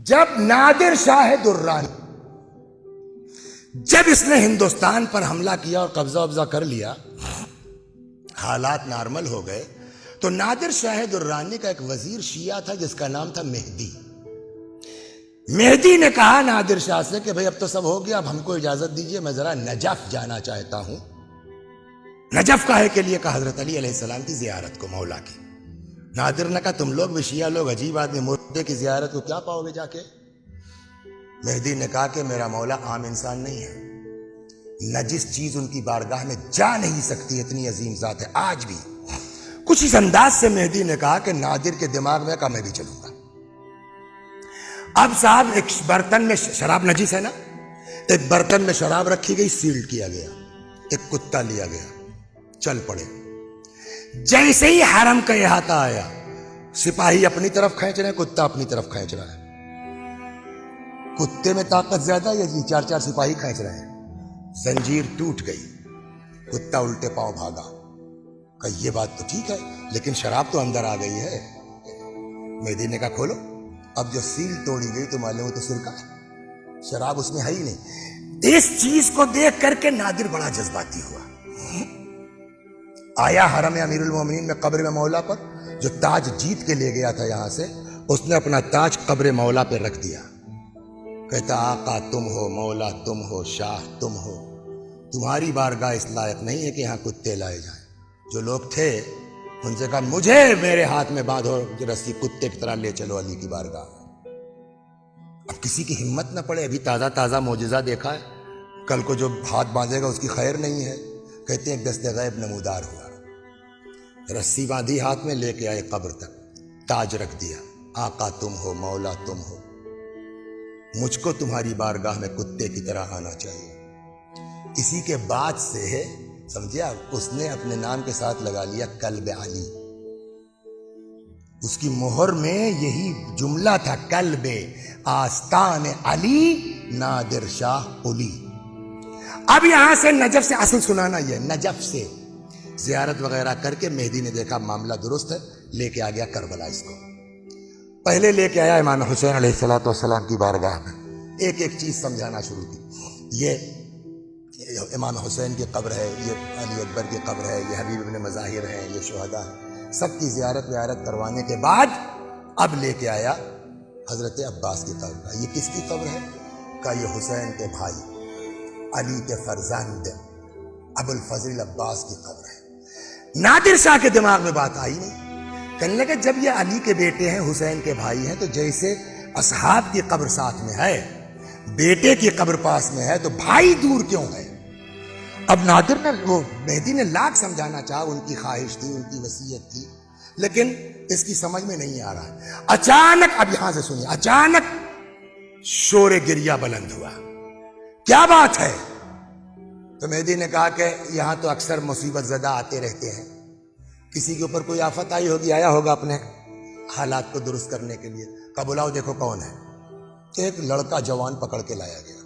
جب نادر شاہ درانی جب اس نے ہندوستان پر حملہ کیا اور قبضہ وبضہ کر لیا، حالات نارمل ہو گئے، تو نادر شاہ درانی کا ایک وزیر شیعہ تھا جس کا نام تھا مہدی۔ مہدی نے کہا نادر شاہ سے کہ بھئی اب تو سب ہو گیا، اب ہم کو اجازت دیجئے، میں ذرا نجف جانا چاہتا ہوں۔ نجف کاہے کے لیے؟ کہا حضرت علی علیہ السلام کی زیارت کو، مولا کی۔ نادر نے کہا تم لوگ بھی شیعہ لوگ عجیب آدمی، مردے کی زیارت کو کیا پاؤ گے جا کے؟ مہدی نے کہا کہ میرا مولا عام انسان نہیں ہے، نجس چیز ان کی بارگاہ میں جا نہیں سکتی، اتنی عظیم ذات ہے۔ آج بھی کچھ اس انداز سے مہدی نے کہا کہ نادر کے دماغ میں کہا میں بھی چلوں گا۔ اب صاحب ایک برتن میں شراب، نجس ہے نا، ایک برتن میں شراب رکھی گئی، سیل کیا گیا، ایک کتا لیا گیا، چل پڑے۔ جیسے ہی حرم کا احاطہ آیا، سپاہی اپنی طرف کھینچ رہے ہیں، کتا اپنی طرف کھینچ رہا ہے۔ کتے میں طاقت زیادہ یا جی چار چار سپاہی کھینچ رہے ہیں؟ زنجیر ٹوٹ گئی، کتا الٹے پاؤں بھاگا۔ کہ یہ بات تو ٹھیک ہے لیکن شراب تو اندر آ گئی ہے۔ مہدی نے کہا کھولو۔ اب جو سیل توڑی گئی تو معلوم ہے تو سرکہ ہے، شراب اس میں ہے ہی نہیں۔ اس چیز کو دیکھ کر کے نادر بڑا جذباتی ہوا، آیا حرم امیر المومنین میں قبر میں مولا پر، جو تاج جیت کے لے گیا تھا یہاں سے، اس نے اپنا تاج قبر مولا پہ رکھ دیا۔ کہتا آقا تم ہو، مولا تم ہو، شاہ تم ہو، تمہاری بارگاہ اس لائق نہیں ہے کہ یہاں کتے لائے جائیں۔ جو لوگ تھے ان سے کہا مجھے میرے ہاتھ میں باندھو رسی، کتے کی طرح لے چلو علی کی بارگاہ۔ اب کسی کی ہمت نہ پڑے، ابھی تازہ تازہ معجزہ دیکھا ہے، کل کو جو ہاتھ باندھے گا اس کی خیر نہیں ہے۔ کہتے ہیں ایک دست غیب نمودار ہوا، رسی باندھی ہاتھ میں، لے کے آئے قبر تک، تاج رکھ دیا۔ آقا تم ہو، مولا تم ہو، مجھ کو تمہاری بارگاہ میں کتے کی طرح آنا چاہیے۔ اسی کے بعد سے ہے سمجھے آپ، اس نے اپنے نام کے ساتھ لگا لیا کلب علی۔ اس کی مہر میں یہی جملہ تھا، کلب آستان علی نادر شاہ قلی۔ اب یہاں سے نجف سے اصل سنانا یہ، نجف سے زیارت وغیرہ کر کے مہدی نے دیکھا معاملہ درست ہے، لے کے آ گیا کربلا۔ اس کو پہلے لے کے آیا امام حسین علیہ السلام کی بارگاہ میں، ایک ایک چیز سمجھانا شروع کی۔ یہ امام حسین کی قبر ہے، یہ علی اکبر کی قبر ہے، یہ حبیب ابن مظاہر ہیں، یہ شہداء ہیں، سب کی زیارت ویارت کروانے کے بعد اب لے کے آیا حضرت عباس کی قبر۔ یہ کس کی قبر ہے؟ کہ یہ حسین کے بھائی علی کے فرزند ابو الفضل عباس کی قبر ہے۔ نادر شاہ کے دماغ میں بات آئی نہیں، کہنے لگا جب یہ علی کے بیٹے ہیں، حسین کے بھائی ہیں، تو جیسے اصحاب کی قبر ساتھ میں ہے، بیٹے کی قبر پاس میں ہے، تو بھائی دور کیوں ہے؟ اب نادر نے، وہ مہدی نے لاکھ سمجھانا چاہا، ان کی خواہش تھی، ان کی وصیت تھی، لیکن اس کی سمجھ میں نہیں آ رہا ہے۔ اچانک، اب یہاں سے سنیے، اچانک شور گریہ بلند ہوا۔ کیا بات ہے؟ تو مہدی نے کہا کہ یہاں تو اکثر مصیبت زدہ آتے رہتے ہیں، کسی کے اوپر کوئی آفت آئی ہوگی، آیا ہوگا اپنے حالات کو درست کرنے کے لیے۔ کہا بلاؤ دیکھو کون ہے۔ ایک لڑکا جوان پکڑ کے لایا گیا۔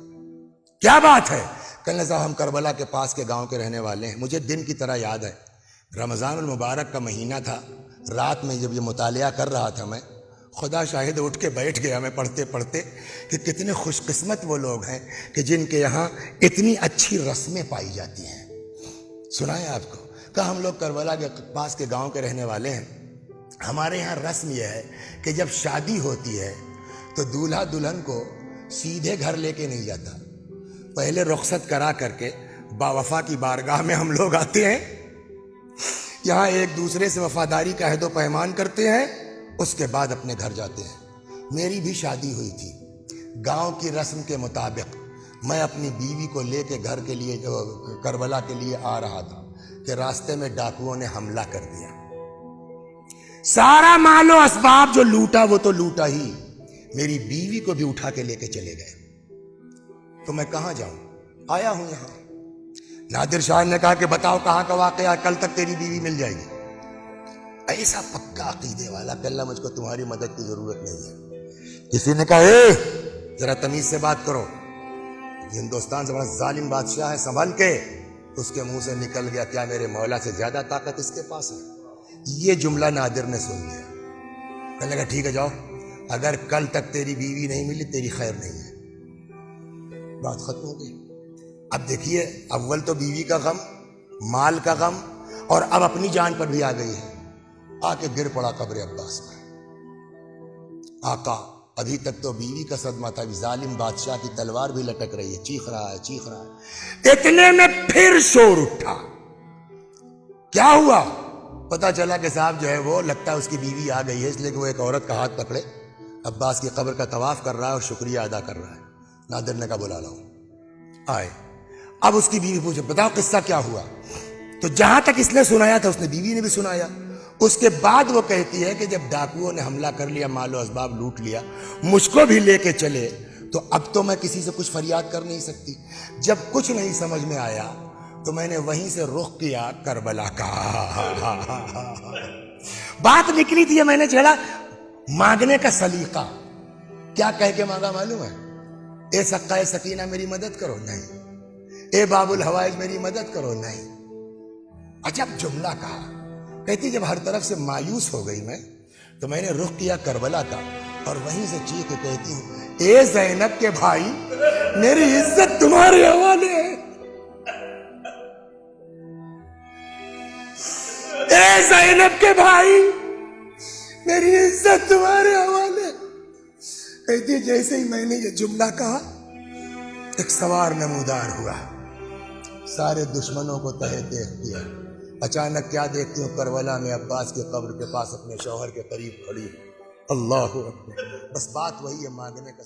کیا بات ہے؟ کہنے صاحب ہم کربلا کے پاس کے گاؤں کے رہنے والے ہیں، مجھے دن کی طرح یاد ہے، رمضان المبارک کا مہینہ تھا، رات میں جب یہ مطالعہ کر رہا تھا میں، خدا شاہد اٹھ کے بیٹھ گیا میں پڑھتے پڑھتے کہ کتنے خوش قسمت وہ لوگ ہیں کہ جن کے یہاں اتنی اچھی رسمیں پائی جاتی ہیں۔ سنائیں آپ کو، کہ ہم لوگ کربلا کے پاس کے گاؤں کے رہنے والے ہیں، ہمارے یہاں رسم یہ ہے کہ جب شادی ہوتی ہے تو دولہا دلہن کو سیدھے گھر لے کے نہیں جاتا، پہلے رخصت کرا کر کے باوفا کی بارگاہ میں ہم لوگ آتے ہیں، یہاں ایک دوسرے سے وفاداری کا عہد و پیمان کرتے ہیں، اس کے بعد اپنے گھر جاتے ہیں۔ میری بھی شادی ہوئی تھی، گاؤں کی رسم کے مطابق میں اپنی بیوی کو لے کے گھر کے لیے، کربلا کے لیے آ رہا تھا کہ راستے میں ڈاکوؤں نے حملہ کر دیا، سارا مال و اسباب جو لوٹا وہ تو لوٹا ہی، میری بیوی کو بھی اٹھا کے لے کے چلے گئے۔ تو میں کہاں جاؤں؟ آیا ہوں یہاں۔ نادر شاہ نے کہا کہ بتاؤ کہاں کا واقعہ، کل تک تیری بیوی مل جائے گی۔ ایسا پکا عقیدے والا کہ اللہ مجھ کو تمہاری مدد کی ضرورت نہیں ہے۔ کسی نے کہا اے ذرا تمیز سے بات کرو، ہندوستان سے بڑا ظالم بادشاہ ہے، سنبھل کے۔ اس کے منہ سے نکل گیا کیا میرے مولا سے زیادہ طاقت اس کے پاس ہے؟ یہ جملہ نادر نے سن لیا، کہنے لگا ٹھیک ہے جاؤ، اگر کل تک تیری بیوی نہیں ملی تیری خیر نہیں ہے. بات ختم ہو گئی. اب دیکھیے اول تو بیوی کا غم، مال کا غم، اور اب اپنی جان پر بھی آ گئی ہے. آ کے گر پڑا قبر عباس میں. آقا ابھی تک تو بیوی کا صدمہ تھا، ظالم بادشاہ کی تلوار بھی لٹک رہی ہے، چیخ رہا ہے چیخ رہا ہے. اتنے میں پھر شور اٹھا. کیا ہوا؟ پتا چلا کہ صاحب جو ہے وہ لگتا ہے اس کی بیوی آ گئی ہے، اس لیے کہ وہ ایک عورت کا ہاتھ پکڑے عباس کی قبر کا طواف کر رہا ہے اور شکریہ ادا کر رہا ہے. نادر نے کہا بلا لاؤ. آئے. اب اس کی بیوی پوچھے بتاؤ قصہ کیا ہوا؟ تو جہاں تک اس نے سنایا تھا اس نے بیوی نے بھی سنایا. اس کے بعد وہ کہتی ہے کہ جب ڈاکوؤں نے حملہ کر لیا، مال و اسباب لوٹ لیا، مجھ کو بھی لے کے چلے، تو اب تو میں کسی سے کچھ فریاد کر نہیں سکتی. جب کچھ نہیں سمجھ میں آیا تو میں نے وہیں سے رخ کیا کربلا کا. بات نکلی تھی میں نے چھیڑا مانگنے کا سلیقہ. کیا کہہ کے مانگا معلوم ہے؟ اے سقائے سکینہ میری مدد کرو، نہیں. اے باب الحوائج میری مدد کرو، نہیں. عجب جملہ کہا. کہتی جب ہر طرف سے مایوس ہو گئی میں تو میں نے رخ کیا کربلا کا، اور وہیں سے چیخ کے کہتی ہوں اے زینب کے بھائی میری عزت تمہارے حوالے ہے. اے زینب کے بھائی میری عزت تمہارے حوالے. کہتی جیسے ہی میں نے یہ جملہ کہا ایک سوار نمودار ہوا، سارے دشمنوں کو تہہ دیکھ دیا. اچانک کیا دیکھتی ہوں کربلا میں عباس کی قبر کے پاس اپنے شوہر کے قریب کھڑی. اللہ اکبر. بس بات وہی ہے مانگنے کا